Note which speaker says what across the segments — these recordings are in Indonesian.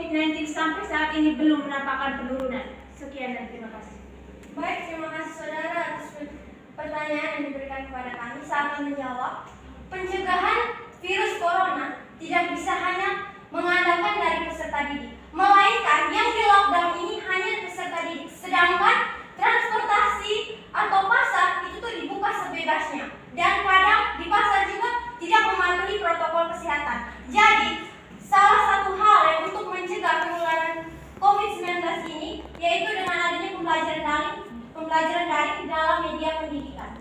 Speaker 1: COVID-19 sampai saat ini belum menampakkan penurunan. Sekian dan terima kasih.
Speaker 2: Baik, terima kasih saudara atas pertanyaan yang diberikan kepada kami. Saya akan menjawab. Pencegahan virus corona tidak bisa hanya mengandalkan dari peserta didik, melainkan yang di lockdown ini hanya peserta didik. Sedangkan transportasi atau pasar itu tuh dibuka sebebasnya, dan kadang di pasar juga tidak mematuhi protokol kesehatan. Jadi salah satu hal yang untuk mencegah penularan COVID-19 ini yaitu dengan adanya pembelajaran daring dalam media pendidikan.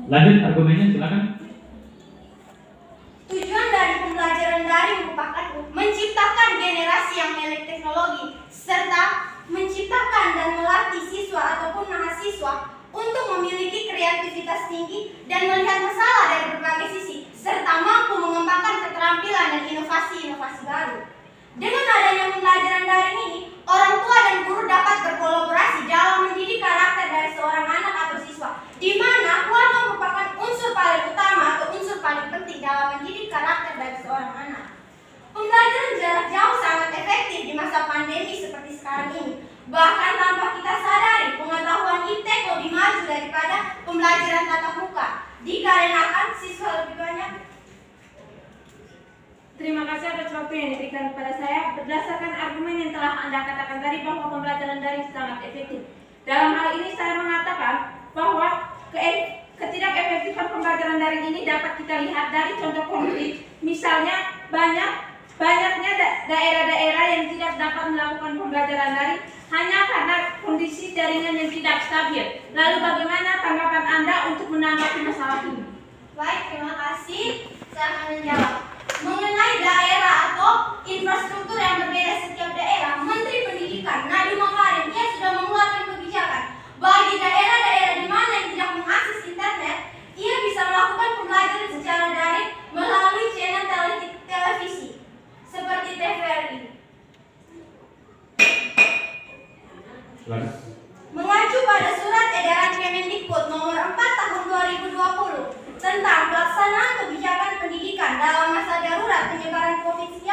Speaker 3: Lanjut argumennya, silakan.
Speaker 2: Tujuan dari pembelajaran daring merupakan menciptakan generasi yang melek teknologi serta menciptakan dan melatih siswa ataupun mahasiswa untuk memiliki kreativitas tinggi dan melihat masalah dari berbagai sisi serta mampu mengembangkan keterampilan dan inovasi-inovasi baru. Dengan adanya pembelajaran daring ini, orang tua dan guru dapat berkolaborasi dalam mendidik karakter dari seorang anak atau siswa, di mana keluarga merupakan unsur paling utama atau unsur paling penting dalam mendidik karakter dari seorang anak. Pembelajaran jarak jauh sangat efektif di masa pandemi seperti sekarang ini. Bahkan tanpa kita sadari, pengetahuan iptek lebih maju daripada pembelajaran tatap muka, dikarenakan siswa lebih banyak.
Speaker 1: Terima kasih atas waktu yang diberikan kepada saya. Berdasarkan argumen yang telah Anda katakan tadi bahwa pembelajaran daring sangat efektif. Dalam hal ini saya mengatakan bahwa ketidakefektifan pembelajaran daring ini dapat kita lihat dari contoh konkret. Misalnya banyaknya daerah-daerah yang tidak dapat melakukan pembelajaran daring hanya karena kondisi jaringan yang tidak stabil. Lalu bagaimana tanggapan Anda untuk menanggapi masalah ini?
Speaker 2: Baik, terima kasih. Saya akan menjawab. Mengenai daerah atau infrastruktur yang berbeda setiap daerah, Menteri Pendidikan Nadiem Makarim dia sudah mengeluarkan kebijakan bagi daerah-daerah di mana yang tidak mengakses internet, ia bisa melakukan pembelajaran secara daring melalui channel televisi seperti TVRI. Mengacu pada surat edaran Kemendikbud nomor 4 tahun 2020 tentang pelaksanaan kebijakan pendidikan dalam masa darurat penyebaran COVID-19,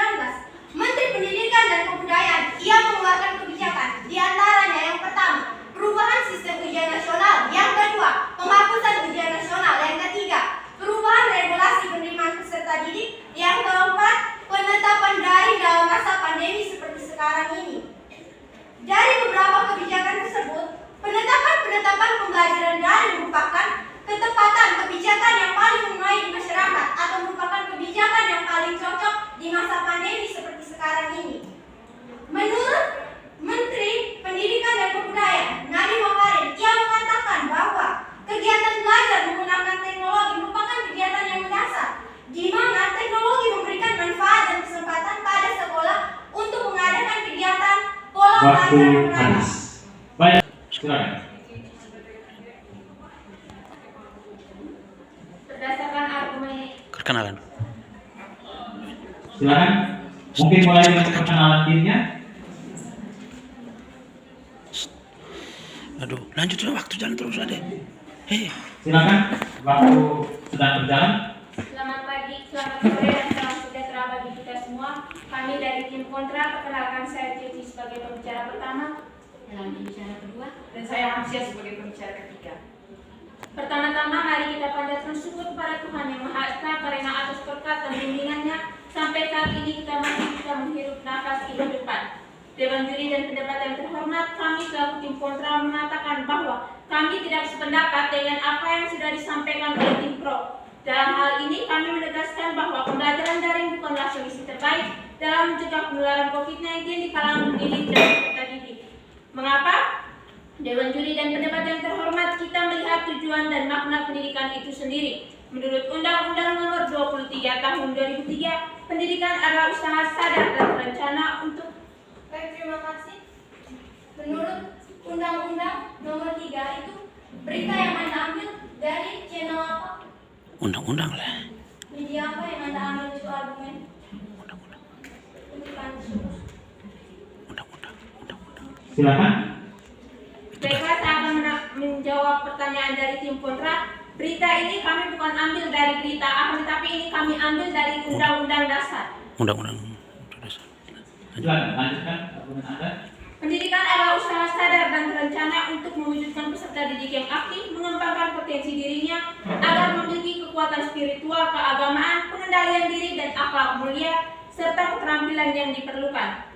Speaker 2: Menteri Pendidikan dan Kebudayaan ia mengeluarkan kebijakan, di antaranya yang pertama, perubahan sistem ujian nasional, yang kedua, penghapusan ujian nasional, yang ketiga, perubahan regulasi penerimaan peserta didik, yang keempat, penetapan daring dalam masa pandemi seperti sekarang ini. Dari beberapa kebijakan tersebut, penetapan pembelajaran daring merupakan ketepatan kebijakan yang paling menuai di masyarakat atau merupakan kebijakan yang paling cocok di masa pandemi seperti sekarang ini. Menurut Menteri Pendidikan dan Kebudayaan Nadiem Makarim, ia mengatakan bahwa kegiatan belajar menggunakan teknologi merupakan kegiatan yang mendasar, di mana teknologi memberikan manfaat dan kesempatan pada sekolah untuk mengadakan kegiatan pola belajar yang beragam.
Speaker 3: Baik, silakan.
Speaker 1: Berdasarkan argumen
Speaker 4: Perkenalan.
Speaker 3: Silakan. Mungkin mulai dengan perkenalan dirinya.
Speaker 4: Aduh, lanjut sudah, waktu jalan terus ada.
Speaker 3: Silakan. Waktu sedang berjalan.
Speaker 1: Selamat pagi, selamat sore, dan salam sejahtera bagi kita semua. Kami dari tim kontra, perkenalkan saya Cici sebagai pembicara pertama, dalam pembicara kedua,
Speaker 5: Dan saya Hamsia sebagai pembicara ketiga.
Speaker 1: Pertama-tama mari kita panjatkan syukur kepada Tuhan Yang Maha Esa karena atas berkat dan bimbingannya sampai saat ini kita masih bisa menghirup nafas kehidupan. Dewan juri dan pendapat yang terhormat, kami selaku tim kontra mengatakan bahwa kami tidak sependapat dengan apa yang sudah disampaikan oleh tim pro. Dalam hal ini kami menegaskan bahwa pembelajaran daring bukanlah solusi terbaik dalam mencegah penularan COVID-19 di kalangan pendidik dan peserta didik. Mengapa? Dewan juri dan pendapat yang terhormat, kita melihat tujuan dan makna pendidikan itu sendiri. Menurut Undang-Undang Nomor 23 Tahun 2003, pendidikan adalah usaha sadar dan terencana untuk.
Speaker 2: Baik, terima kasih. Menurut Undang-Undang Nomor 3 itu berita yang Anda ambil dari channel apa?
Speaker 4: Undang-undang lah.
Speaker 2: Media apa yang Anda ambil itu argumen?
Speaker 4: Undang-undang.
Speaker 2: Undang-undang.
Speaker 3: Silakan.
Speaker 1: Baiklah, saya akan menjawab pertanyaan dari tim kontra. Berita ini kami bukan ambil dari berita apa, tetapi ini kami ambil dari Undang-Undang Dasar.
Speaker 4: Undang-undang.
Speaker 3: Silakan lanjutkan argumen Anda.
Speaker 1: Pendidikan adalah usaha sadar dan terencana untuk mewujudkan peserta didik yang aktif, mengembangkan potensi dirinya agar memiliki kekuatan spiritual, keagamaan, pengendalian diri dan akhlak mulia, serta keterampilan yang diperlukan.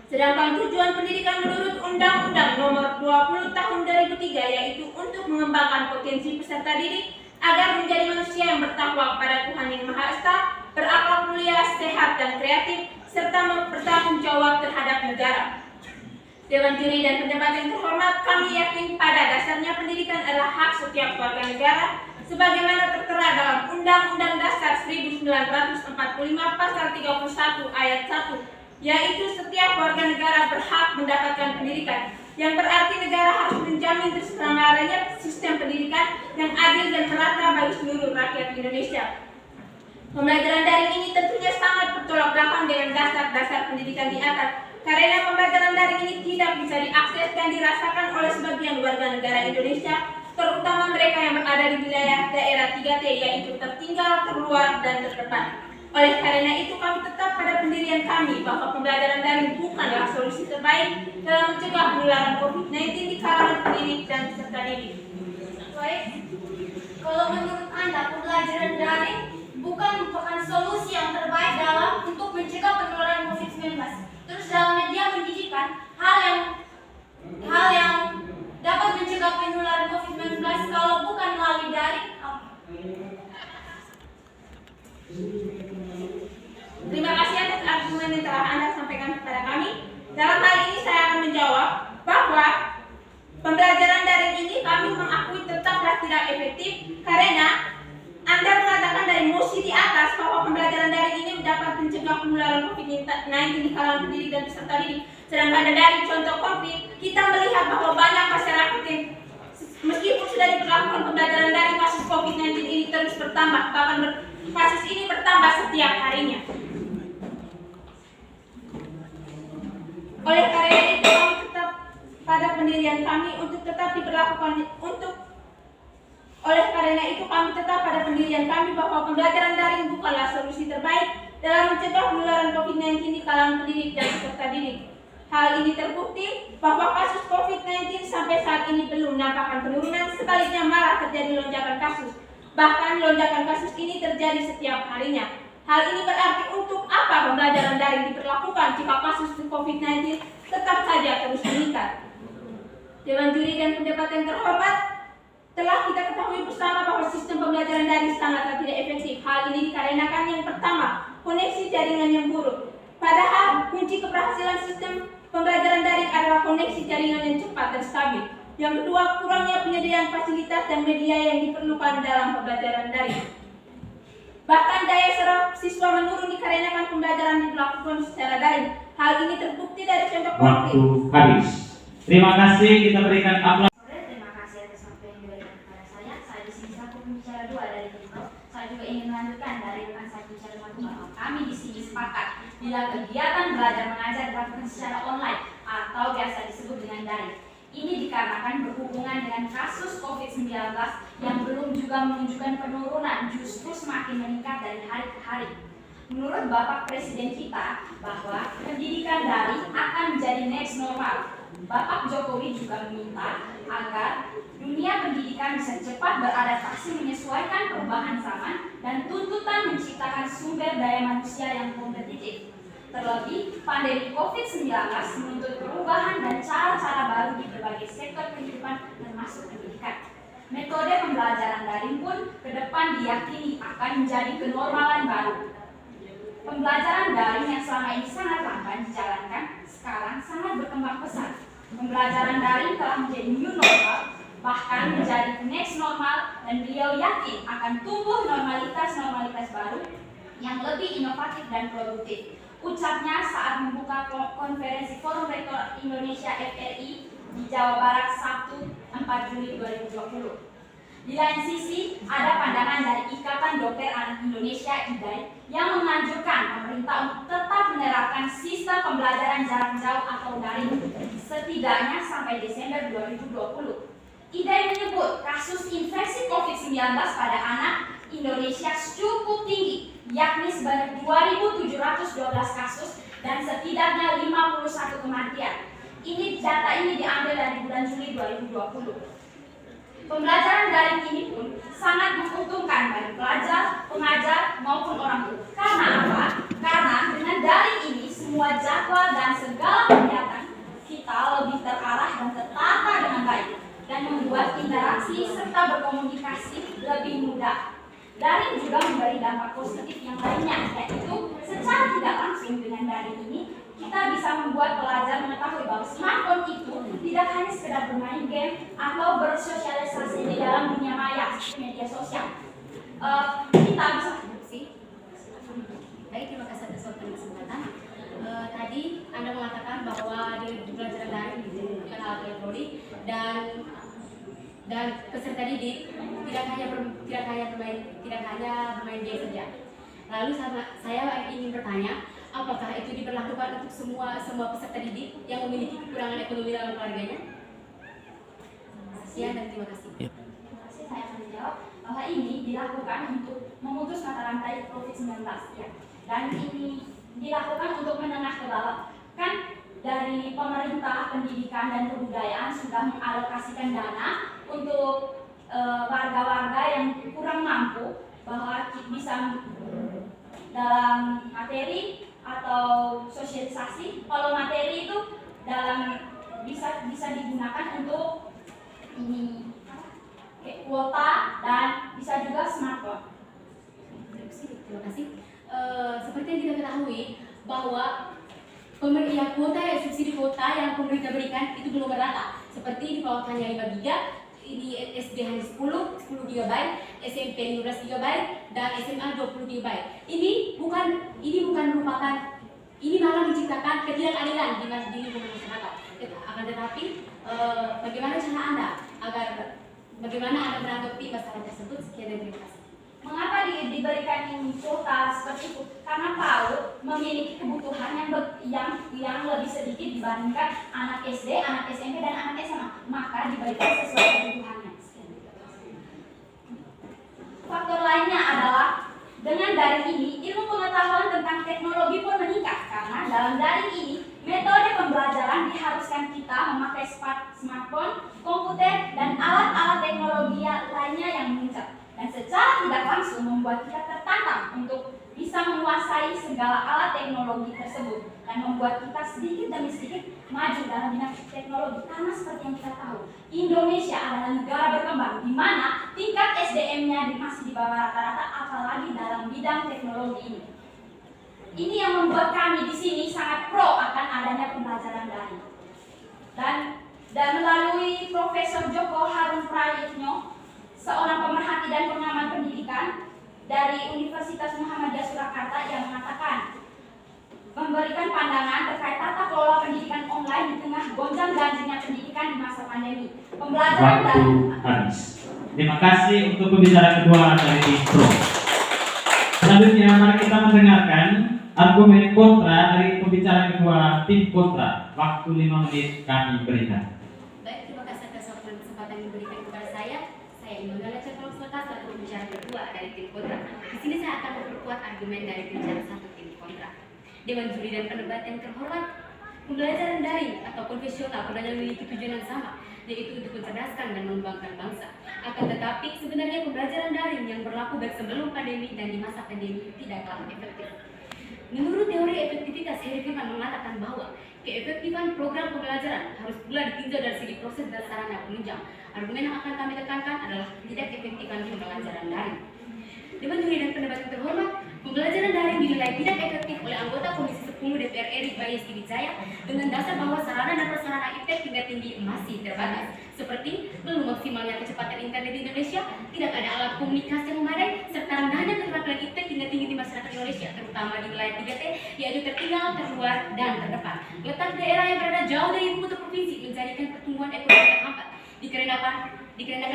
Speaker 1: Sedangkan tujuan pendidikan menurut Undang-Undang Nomor 20 Tahun 2003 yaitu untuk mengembangkan potensi peserta didik agar menjadi manusia yang bertakwa kepada Tuhan Yang Maha Esa, berakhlak mulia, sehat dan kreatif, serta bertanggung jawab terhadap negara. Dewan Juri dan pendapat yang terhormat, kami yakin pada dasarnya pendidikan adalah hak setiap warga negara sebagaimana tertera dalam Undang-Undang Dasar 1945 Pasal 31 Ayat 1, yaitu setiap warga negara berhak mendapatkan pendidikan, yang berarti negara harus menjamin terselenggaranya sistem pendidikan yang adil dan merata bagi seluruh rakyat Indonesia. Pembelajaran daring ini tentunya sangat bertolak belakang dengan dasar-dasar pendidikan di atas, karena pembelajaran daring ini tidak bisa diakses dan dirasakan oleh sebagian warga negara Indonesia, terutama mereka yang berada di wilayah daerah 3T, yaitu tertinggal, terluar, dan terdepan. Oleh karena itu, kami tetap pada pendirian kami bahwa pembelajaran daring bukanlah solusi terbaik dalam mencegah penularan COVID-19 di kalangan pendidik dan peserta didik.
Speaker 2: Baik, kalau menurut Anda pembelajaran daring bukan merupakan solusi yang terbaik dalam untuk mencegah penularan COVID-19. Terus dalam media pendidikan, hal yang dapat mencegah penularan COVID-19 kalau bukan melalui daring apa?
Speaker 1: Terima kasih atas argumen yang telah Anda sampaikan kepada kami. Dalam hal ini saya akan menjawab bahwa pembelajaran daring ini kami mengakui tetaplah tidak efektif karena Anda mengatakan dari mosi di atas bahwa pembelajaran daring ini dapat mencegah penularan COVID-19 di kalangan pendidik dan peserta didik. Sedangkan dari contoh konkret, kita melihat bahwa banyak masyarakat yang meskipun sudah diberlakukan pembelajaran daring, kasus COVID-19 ini terus bertambah, bahkan kasus ini bertambah setiap harinya. Oleh karena itu kami tetap pada pendirian kami untuk tetap diberlakukan bahwa pembelajaran daring bukanlah solusi terbaik dalam mencegah penularan COVID-19 di kalangan pendidik dan peserta didik. Hal ini terbukti bahwa kasus COVID-19 sampai saat ini belum menampakkan penurunan, sebaliknya malah terjadi lonjakan kasus. Bahkan lonjakan kasus ini terjadi setiap harinya. Hal ini berarti untuk apa pembelajaran daring diberlakukan jika kasus COVID-19 tetap saja terus meningkat. Dewan Juri dan pendapat yang terhormat, telah kita ketahui bersama bahwa sistem pembelajaran daring sangatlah tidak efektif. Hal ini dikarenakan yang pertama, koneksi jaringan yang buruk. Padahal kunci keberhasilan sistem pembelajaran daring adalah koneksi jaringan yang cepat dan stabil. Yang kedua, kurangnya penyediaan fasilitas dan media yang diperlukan dalam pembelajaran daring. Bahkan daya serap siswa menurun dikarenakan pembelajaran dilakukan secara daring. Hal ini terbukti dari contoh konkret.
Speaker 3: Waktu habis. Terima kasih, kita berikan aplaus.
Speaker 2: Terima kasih atas waktu yang diberikan kepada saya. Saya di sini selaku pembicara 2 dari Timur. Saya juga ingin melanjutkan dari rekan saya pembicara 1 bahwa kami di sini sepakat bila kegiatan belajar mengajar dilakukan secara online atau biasa disebut dengan daring. Ini dikarenakan berhubungan dengan kasus COVID-19 yang belum juga menunjukkan penurunan, justru semakin meningkat dari hari ke hari. Menurut Bapak Presiden kita bahwa pendidikan daring akan menjadi next normal. Bapak Jokowi juga meminta agar dunia pendidikan bisa cepat beradaptasi menyesuaikan perubahan zaman dan tuntutan menciptakan sumber daya manusia yang kompetitif. Terlebih, pandemi COVID-19 menuntut perubahan dan cara-cara baru di berbagai sektor kehidupan termasuk pendidikan. Metode pembelajaran daring pun ke depan diyakini akan menjadi kenormalan baru. Pembelajaran daring yang selama ini sangat lamban dijalankan, sekarang sangat berkembang pesat. Pembelajaran daring telah menjadi new normal, bahkan menjadi next normal, dan beliau yakin akan tumbuh normalitas baru yang lebih inovatif dan produktif. Ucapnya saat membuka konferensi Forum Rektor Indonesia FRI di Jawa Barat Sabtu 4 Juli 2020. Di lain sisi, ada pandangan dari Ikatan Dokter Anak Indonesia (IDAI) yang menganjurkan pemerintah untuk tetap menerapkan sistem pembelajaran jarak jauh atau daring setidaknya sampai Desember 2020. IDAI menyebut kasus infeksi COVID-19 pada anak Indonesia cukup tinggi, yakni sebanyak 2.712 kasus dan setidaknya 51 kematian. Data ini diambil dari bulan Juli 2020. Pembelajaran daring ini pun sangat menguntungkan bagi pelajar, pengajar, maupun orang tua. Karena apa? Karena dengan daring ini semua jadwal dan segala kegiatan kita lebih terarah dan tertata dengan baik dan membuat interaksi serta berkomunikasi lebih mudah. Daring juga memberi dampak positif yang lainnya, yaitu secara tidak langsung dengan daring ini kita bisa membuat pelajar mengetahui bahwa smartphone itu tidak hanya sekedar bermain game atau bersosialisasi di dalam dunia maya, media sosial. Kita bisa
Speaker 6: Baik, terima kasih atas waktu dan kesempatan. Tadi Anda mengatakan bahwa di pelajaran daring dibutuhkan alat elektronik dan peserta didik tidak hanya bermain game saja. Lalu saya ingin bertanya, apakah itu diberlakukan untuk semua peserta didik yang memiliki kekurangan ekonomi dalam keluarganya? Sekian dan terima kasih.
Speaker 2: Saya akan menjawab bahwa ini dilakukan untuk memutus mata rantai COVID-19 ya. Dan ini dilakukan untuk menengah ke bawah. Kan dari pemerintah pendidikan dan kebudayaan sudah mengalokasikan dana untuk warga-warga yang kurang mampu bahwa bisa dalam materi atau sosialisasi. Kalau materi itu bisa digunakan untuk ini kuota dan bisa juga smartphone.
Speaker 6: Terima kasih. Seperti yang kita ketahui bahwa subsidi kuota yang pemerintah berikan itu belum merata. Seperti di PAUD hanya 5 GB, di SD hanya 10 GB, SMP 15 GB, dan SMA 20 GB. Ini malah menciptakan ketidakadilan di lingkungan masyarakat. Akan tetapi, bagaimana Anda menanggapi masalah tersebut? Sekian dan terima kasih.
Speaker 2: Mengapa diberikan ini kuota seperti itu? Karena PAUD memiliki kebutuhan yang lebih sedikit dibandingkan anak SD, anak SMP, dan anak SMA. Maka diberikan sesuai kebutuhannya. Faktor lainnya adalah dengan daring ini, ilmu pengetahuan tentang teknologi pun meningkat. Karena dalam daring ini, metode pembelajaran diharuskan kita memakai smartphone, komputer, dan alat-alat teknologi lainnya yang meningkat. Dan secara tidak langsung membuat kita tertantang untuk bisa menguasai segala alat teknologi tersebut dan membuat kita sedikit demi sedikit maju dalam bidang teknologi. Karena seperti yang kita tahu, Indonesia adalah negara berkembang di mana tingkat SDM-nya masih di bawah rata-rata, apalagi dalam bidang teknologi ini. Ini yang membuat kami di sini sangat pro akan adanya pembelajaran daring. Dan melalui Profesor Joko Harun Prayitno, seorang pemerhati dan pengamat pendidikan dari Universitas Muhammadiyah Surakarta, yang mengatakan memberikan pandangan terkait tata kelola pendidikan online di tengah gonjang-ganjingnya pendidikan di masa pandemi. Pembelajaran
Speaker 3: Waktu habis. Terima kasih untuk pembicara kedua dari tim Pro. Selanjutnya mari kita mendengarkan argumen kontra dari pembicara kedua tim kontra. Waktu 5 menit kami berikan.
Speaker 6: Baik, terima kasih atas waktu dan kesempatan yang diberikan kepada saya. Saya Immanuela Cetro Selekas, selaku pembicara kedua dari tim kontra. Di sini saya akan memperkuat argumen dari pembicara satu tim kontra. Dewan Juri dan Pendebat yang terhormat, pembelajaran daring atau konvensional sebenarnya memiliki tujuan yang sama, yaitu untuk mencerdaskan dan mengembangkan bangsa. Akan tetapi sebenarnya pembelajaran daring yang berlaku baik sebelum pandemi dan di masa pandemi tidak kalah efektif. Menurut teori efektivitas, Heri Firman mengatakan bahwa keefektifan program pembelajaran harus pula ditinjau dari segi proses dan sarana penunjang. Argumen yang akan kami tekankan adalah tidak efektifan pembelajaran daring. Dewan Juri dan Pendebat yang terhormat, pembelajaran daring dinilai tidak efektif oleh anggota Komisi 10 DPR Erik Bayes Wijaya dengan dasar bahwa sarana dan prasarana iptek tingkat tinggi masih terbatas, seperti belum maksimalnya kecepatan internet di Indonesia, tidak ada alat komunikasi yang memadai, serta rendahnya keterampilan iptek tingkat tinggi di masyarakat Indonesia, terutama di wilayah 3T, yaitu tertinggal, terluar, dan terdepan. Letak daerah yang berada jauh dari ibu kota provinsi menjadikan pertumbuhan ekonomi terhambat, dikarenakan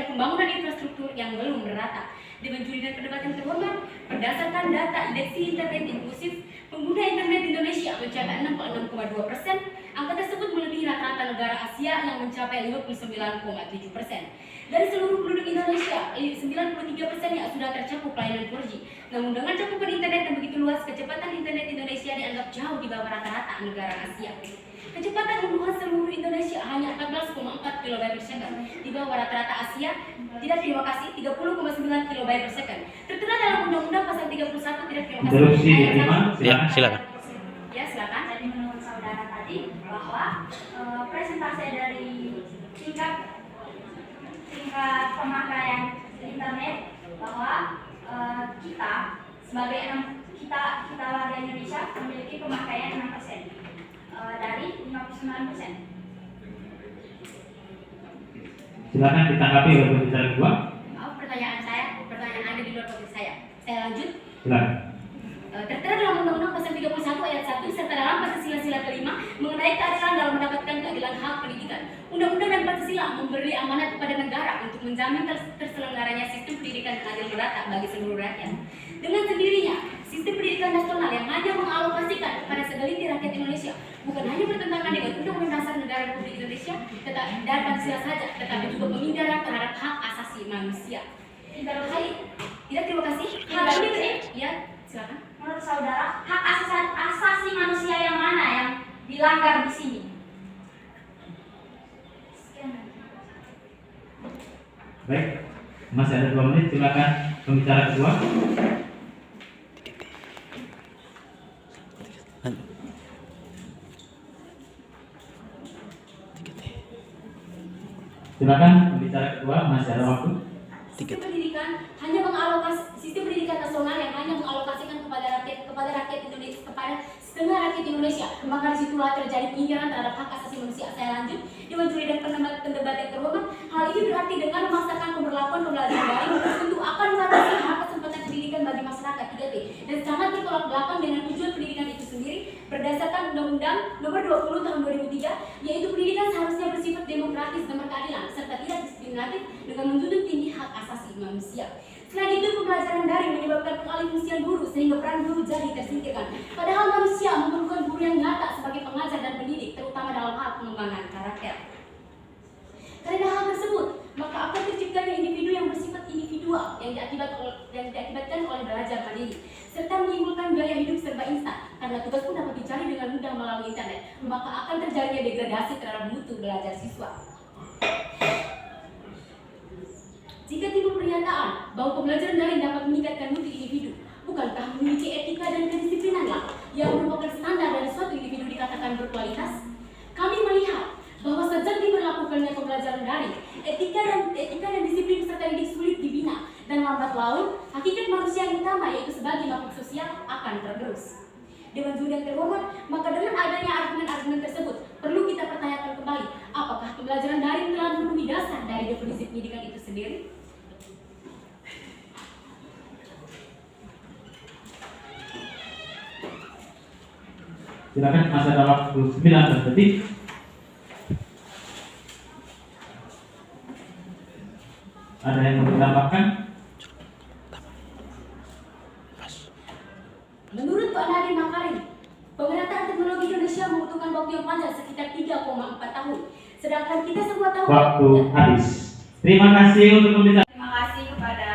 Speaker 6: pembangunan infrastruktur yang belum merata. Dewan Juri dan Pendebat yang terhormat, berdasarkan data Indeksi Internet Inklusif, pengguna internet di Indonesia mencapai 66,2%. Angka tersebut melebihi melebihi rata-rata negara Asia yang mencapai 59,7%. Dari seluruh penduduk Indonesia, 93%-nya sudah tercakup pelayanan 4G. Namun dengan cakupan internet yang begitu luas, kecepatan internet Indonesia dianggap jauh di bawah rata-rata negara Asia. Kecepatan pembuatan seluruh Indonesia hanya 14,4 kb/s, di bawah rata-rata Asia. Tidak, terima kasih, 30,9 kb/s. Tertera dalam Undang-Undang Pasal 31, tidak, terima kasih.
Speaker 3: Interupsi diterima,
Speaker 4: Ya, silakan.
Speaker 6: Ya, silakan.
Speaker 2: Jadi menurut saudara tadi bahwa presentasi dari tingkat pemakaian internet bahwa kita sebagai kita warga Indonesia memiliki pemakaian 6% dari 59%.
Speaker 3: Silakan ditanggapi oleh pembicara kedua.
Speaker 6: Maaf, pertanyaan Anda di luar topik saya. Saya lanjut.
Speaker 3: Silakan.
Speaker 6: Tertera dalam Undang-Undang Pasal 31 ayat 1 serta dalam Pancasila kelima mengenai keadilan dalam mendapatkan keadilan hak pendidikan. Undang-undang dan Pancasila memberi amanat kepada negara untuk menjamin terselenggaranya sistem pendidikan yang adil merata bagi seluruh rakyat. Dengan sendirinya, sistem pendidikan nasional yang hanya mengalokasikan kepada segelintir rakyat Indonesia bukan hanya bertentangan dengan Undang-Undang Dasar Negara Republik Indonesia dan Pancasila saja, tetapi juga pengingkaran terhadap hak asasi manusia. Tidak, terima kasih. Hal ini, ya, silakan.
Speaker 2: Menurut saudara, hak asasi manusia yang mana yang dilanggar di sini?
Speaker 3: Baik, masih ada 2 menit. Silakan pembicara kedua. Silakan pembicara kedua, masih ada waktu.
Speaker 6: Sistem pendidikan hanya sistem pendidikan nasional yang hanya mengalokasikan kepada rakyat Indonesia, kepada setengah rakyat Indonesia, maka disitulah terjadi pengingkaran terhadap hak asasi manusia. Saya lanjut. Dewan Juri dan pendebat yang terhormat, hal ini berarti dengan memaksakan pemberlakuan pembelajaran daring tentu akan membatasi hak kesempatan pendidikan bagi masyarakat 3T dan sangat bertolak belakang dengan tujuan pendidikan itu sendiri berdasarkan Undang-Undang Nomor 20 Tahun 2003, yaitu pendidikan seharusnya bersifat demokratis dan berkeadilan serta tidak diskriminatif dengan menjunjung tinggi hak asasi manusia. Selain itu, pembelajaran daring menyebabkan pengalihfungsian guru sehingga peran guru jadi tersingkirkan. Padahal manusia memerlukan guru yang nyata sebagai pengajar dan pendidik, terutama dalam hal pengembangan karakter. Karena hal tersebut, maka akan terciptanya individu yang bersifat individual yang diakibatkan oleh belajar mandiri, serta menimbulkan gaya hidup serba instan. Karena tugas pun dapat dicari dengan mudah melalui internet, maka akan terjadinya degradasi terhadap mutu belajar siswa. Jika timbul pernyataan bahwa pembelajaran daring dapat meningkatkan mutu individu, bukankah memiliki etika dan kedisiplinanlah yang merupakan standar dari suatu individu dikatakan berkualitas? Kami melihat bahwa sejak diberlakukannya pembelajaran daring, etika dan disiplin peserta didik sulit dibina, dan lambat laun hakikat manusia yang utama yaitu sebagai makhluk sosial akan tergerus. Dewan Juri yang terhormat, maka dengan adanya argumen-argumen tersebut perlu kita pertanyakan kembali, apakah pembelajaran daring telah memenuhi dasar dari definisi pendidikan itu sendiri?
Speaker 3: Silakan, masih ada waktu 9 detik. Ada yang mau ditambahkan?
Speaker 6: Menurut Pak Nadiem Makarim, pemerataan teknologi Indonesia membutuhkan waktu yang panjang sekitar 3,4 tahun. Sedangkan kita semua tahu
Speaker 3: Waktu habis. Terima kasih untuk pembicara.
Speaker 5: Terima kasih kepada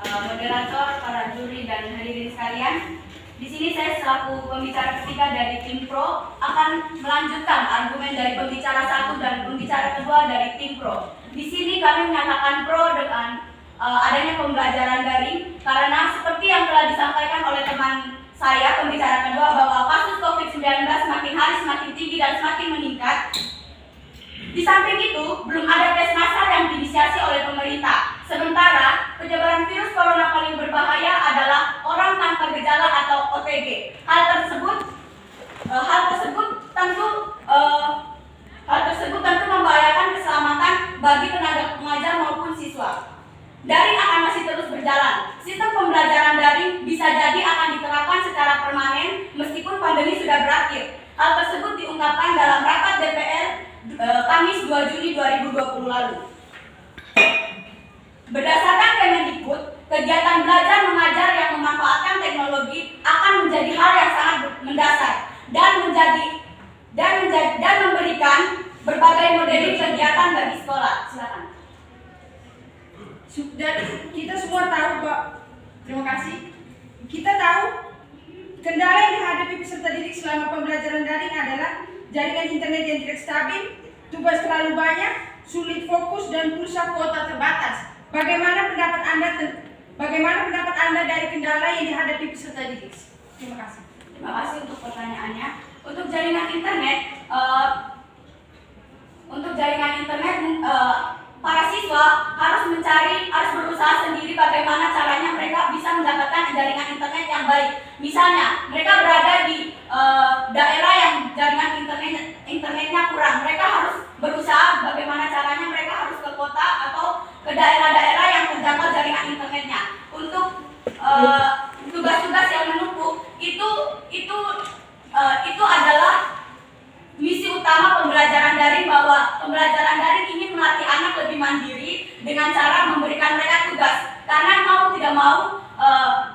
Speaker 5: moderator, para juri dan hadirin sekalian. Di sini saya selaku pembicara ketiga dari tim Pro akan melanjutkan argumen dari pembicara satu dan pembicara kedua dari tim Pro. Di sini kami menyatakan pro dengan adanya pembelajaran daring karena seperti yang telah disampaikan oleh teman saya pembicara kedua bahwa kasus COVID-19 semakin hari semakin tinggi dan semakin meningkat. Di samping itu, belum ada tes massal yang diinisiasi oleh pemerintah. Sementara, penyebaran virus corona paling berbahaya adalah orang tanpa gejala atau OTG. Hal tersebut tentu membahayakan keselamatan bagi tenaga pengajar maupun siswa. Daring akan masih terus berjalan. Sistem pembelajaran daring bisa jadi akan diterapkan secara permanen meskipun pandemi sudah berakhir. Hal tersebut diungkapkan dalam rapat DPR Kamis 2 Juni 2020 lalu. Berdasarkan Kemendikbud, kegiatan belajar mengajar yang memanfaatkan teknologi akan menjadi hal yang sangat mendasar dan memberikan berbagai modeling kegiatan bagi sekolah. Silakan.
Speaker 2: Dan kita semua tahu, Pak. Terima kasih. Kita tahu kendala yang dihadapi peserta didik selama pembelajaran daring adalah jaringan internet yang tidak stabil, tugas terlalu banyak, sulit fokus, dan pulsa kuota terbatas. Bagaimana pendapat Anda dari kendala yang dihadapi peserta didik? Terima kasih.
Speaker 5: Terima kasih untuk pertanyaannya. Untuk jaringan internet, para siswa harus berusaha sendiri bagaimana caranya mereka bisa mendapatkan jaringan internet yang baik. Misalnya, mereka berada di daerah yang jaringan internetnya kurang. Mereka harus berusaha bagaimana caranya mereka harus ke kota atau ke daerah-daerah yang terjangkau jaringan internetnya. Untuk tugas-tugas yang menumpuk itu adalah misi utama pembelajaran daring, bahwa pembelajaran daring ingin melatih anak lebih mandiri dengan cara memberikan mereka tugas. Karena mau tidak mau,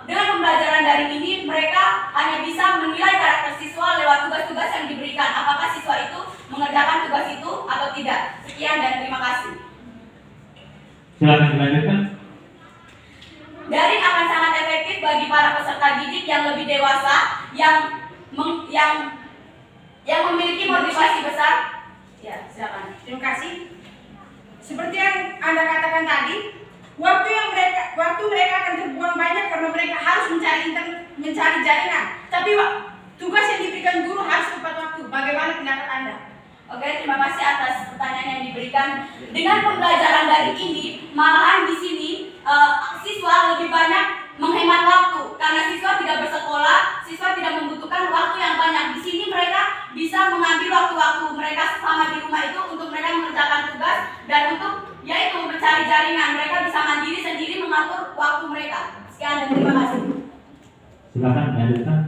Speaker 5: dengan pembelajaran daring ini mereka hanya bisa menilai karakter siswa lewat tugas-tugas yang diberikan. Apakah siswa itu mengerjakan tugas itu atau tidak? Sekian dan terima kasih.
Speaker 3: Silakan dilanjutkan.
Speaker 5: Daring akan sangat efektif bagi para peserta didik yang lebih dewasa, yang memiliki motivasi besar. Ya, silakan.
Speaker 2: Terima kasih. Seperti yang Anda katakan tadi, waktu mereka akan terbuang banyak karena mereka harus mencari jaringan. Tapi tugas yang diberikan guru harus tepat waktu. Bagaimana pendapat Anda?
Speaker 5: Oke, terima kasih atas pertanyaan yang diberikan. Dengan pembelajaran daring ini, malahan di sini siswa lebih banyak menghemat waktu karena siswa tidak bersekolah, siswa tidak membutuhkan waktu yang banyak. Di sini mereka bisa mengambil waktu-waktu mereka selama di rumah itu untuk mereka mengerjakan tugas dan untuk yaitu mencari jaringan. Mereka bisa mandiri sendiri mengatur waktu mereka. Sekian dan terima kasih.
Speaker 3: Silakan dilanjutkan.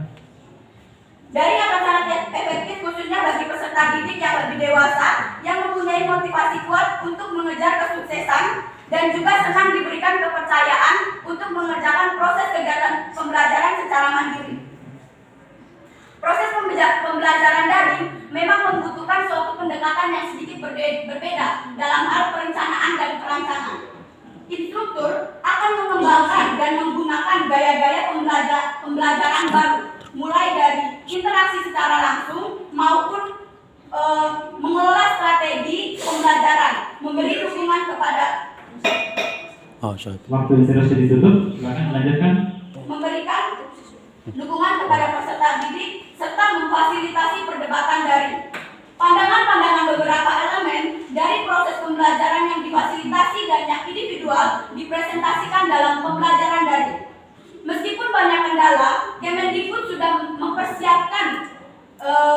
Speaker 5: Daring akan sangat efektif khususnya bagi peserta didik yang lebih dewasa yang mempunyai motivasi kuat untuk mengejar kesuksesan dan juga senang diberikan kepercayaan untuk mengerjakan proses kegiatan pembelajaran secara mandiri. Proses pembelajaran daring memang membutuhkan suatu pendekatan yang sedikit berbeda dalam hal perencanaan dan perancangan. Instruktur akan mengembangkan dan menggunakan gaya-gaya pembelajaran baru, mulai dari interaksi secara langsung maupun mengelola strategi pembelajaran, memberi dukungan kepada
Speaker 3: Waktu interupsi ditutup. Silakan dilanjutkan.
Speaker 5: memberikan dukungan kepada peserta didik serta memfasilitasi perdebatan daring. Pandangan-pandangan beberapa elemen dari proses pembelajaran yang difasilitasi dan yang individual dipresentasikan dalam pembelajaran daring. Meskipun banyak kendala, Kemendikbud sudah mempersiapkan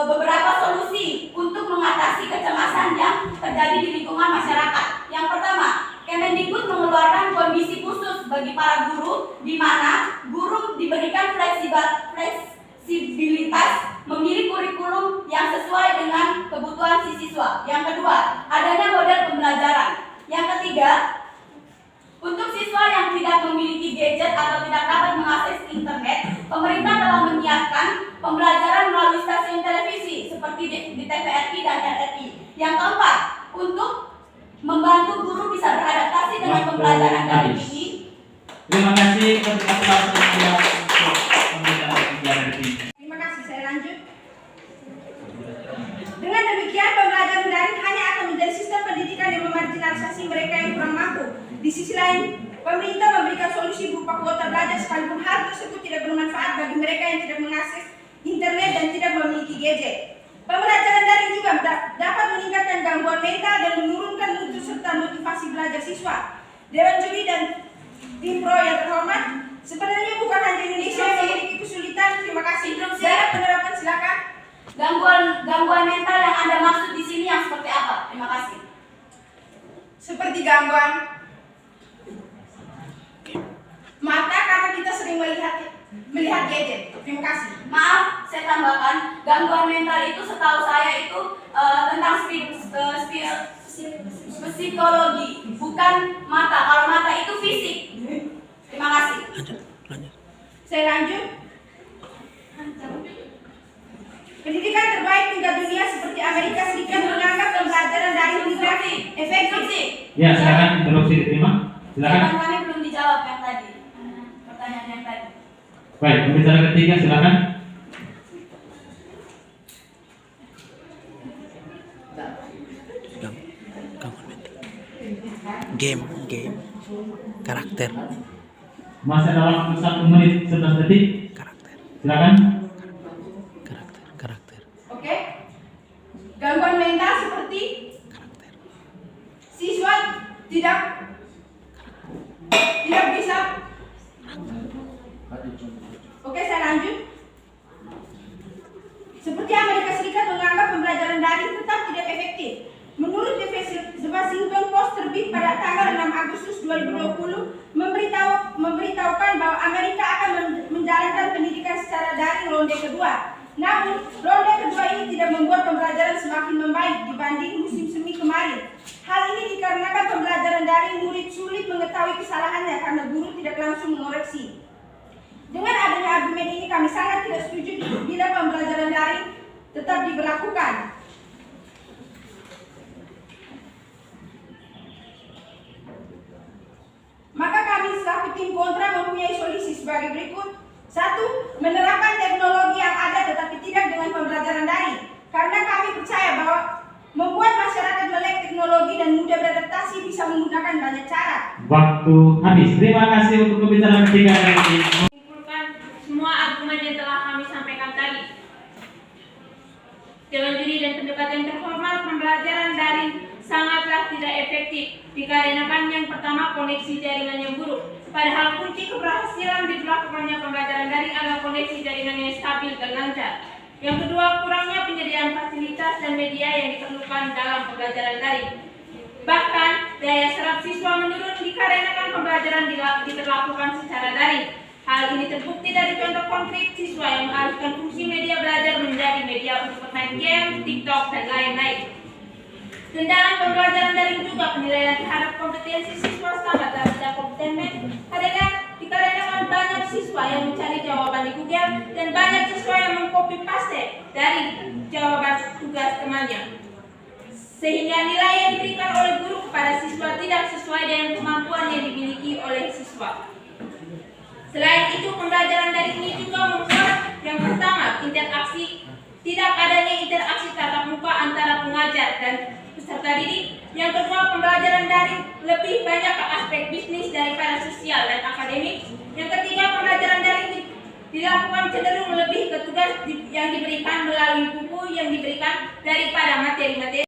Speaker 5: beberapa solusi untuk mengatasi kecemasan yang terjadi di lingkungan masyarakat. Yang pertama, Kemendikbud mengeluarkan kondisi khusus bagi para guru, di mana guru diberikan fleksibilitas memilih kurikulum yang sesuai dengan kebutuhan si siswa. Yang kedua, adanya model pembelajaran. Yang ketiga, untuk siswa yang tidak memiliki gadget atau tidak dapat mengakses internet, pemerintah telah menyiapkan pembelajaran melalui stasiun televisi seperti di TVRI dan RRI. Yang keempat, untuk membantu guru bisa beradaptasi dengan pembelajaran daring ini.
Speaker 3: Terima kasih kepada panitia untuk pembicaraan kegiatan ini.
Speaker 2: Terima kasih, saya lanjut. Dengan demikian, pembelajaran daring hanya akan menjadi sistem pendidikan yang memarginalisasi mereka yang kurang mampu. Di sisi lain, pemerintah memberikan solusi berupa kuota belajar sekalipun hal tersebut tidak bermanfaat bagi mereka yang tidak mengakses internet dan tidak memiliki gadget. Pembelajaran daring juga dapat meningkatkan gangguan mental dan menurunkan mutu serta motivasi belajar siswa. Dewan Juri dan tim pro yang terhormat, sebenarnya bukan hanya Indonesia yang memiliki kesulitan. Terima kasih. Saya penerapan, silakan.
Speaker 5: Gangguan mental yang Anda maksud di sini yang seperti apa? Terima kasih.
Speaker 2: Seperti gangguan mata karena kita sering melihat gadget. Terima kasih.
Speaker 5: Maaf, saya tambahkan, gangguan mental itu setahu saya itu tentang psikologi, bukan mata. Kalau mata itu fisik. Terima kasih.
Speaker 2: Saya lanjut. Pendidikan terbaik tingkat dunia seperti Amerika Serikat menganggap pembelajaran efektif.
Speaker 3: Ya, silakan interupsi diterima. Silakan.
Speaker 5: Jawaban kami belum dijawab yang tadi. Pertanyaan yang tadi.
Speaker 3: Baik, pembicara ketiga silakan.
Speaker 4: Game, karakter,
Speaker 3: Masih ada waktu 1 menit 11 detik.
Speaker 4: karakter,
Speaker 3: Silakan.
Speaker 4: karakter,
Speaker 2: Oke. Gangguan mental seperti
Speaker 4: karakter,
Speaker 2: siswa tidak bisa. Oke, saya lanjut. Seperti Amerika Serikat menganggap pembelajaran daring tetap tidak efektif. Menurut The Washington Post terbit pada tanggal 6 Agustus 2020 memberitahukan bahwa Amerika akan menjalankan pendidikan secara daring ronde kedua. Namun, ronde kedua ini tidak membuat pembelajaran semakin membaik dibanding musim semi kemarin. Hal ini dikarenakan pembelajaran daring murid sulit mengetahui kesalahannya karena guru tidak langsung mengoreksi. Dengan adanya argumen ini kami sangat tidak setuju bila pembelajaran daring tetap diberlakukan. Maka kami selaku tim kontra mempunyai solusi sebagai berikut. 1. Menerapkan teknologi yang ada tetapi tidak dengan pembelajaran daring. Karena kami percaya bahwa membuat masyarakat melek teknologi dan mudah beradaptasi bisa menggunakan banyak cara.
Speaker 3: Waktu habis. Terima kasih untuk pembicara ketiga dari tim.
Speaker 1: Menyimpulkan semua argumen yang telah kami sampaikan tadi. Dewan juri dan pendekatan terhormat, pembelajaran daring sangatlah tidak efektif dikarenakan yang pertama koneksi jaringan yang buruk. Padahal kunci keberhasilan diberlakukannya pembelajaran daring adalah koneksi jaringan yang stabil dan lancar. Yang kedua, kurangnya penyediaan fasilitas dan media yang diperlukan dalam pembelajaran daring. Bahkan daya serap siswa menurun dikarenakan pembelajaran diberlakukan secara daring. Hal ini terbukti dari contoh konkret siswa yang mengalihkan fungsi media belajar menjadi media untuk bermain game, TikTok, dan lain-lain. Dan dalam pembelajaran daring juga penilaian terhadap kompetensi siswa sangat rendah kompeten dikarenakan banyak siswa yang mencari jawaban di Google dan banyak siswa yang mengcopy paste dari jawaban tugas temannya. Sehingga nilai yang diberikan oleh guru kepada siswa tidak sesuai dengan kemampuan yang dimiliki oleh siswa. Selain itu, pembelajaran daring ini juga membuat yang pertama, tidak adanya interaksi tatap muka antara pengajar dan peserta didik. Yang kedua, pembelajaran daring lebih banyak ke aspek bisnis daripada sosial dan akademik. Yang ketiga, pembelajaran daring dilakukan cenderung lebih ke tugas yang diberikan melalui buku yang diberikan daripada materi-materi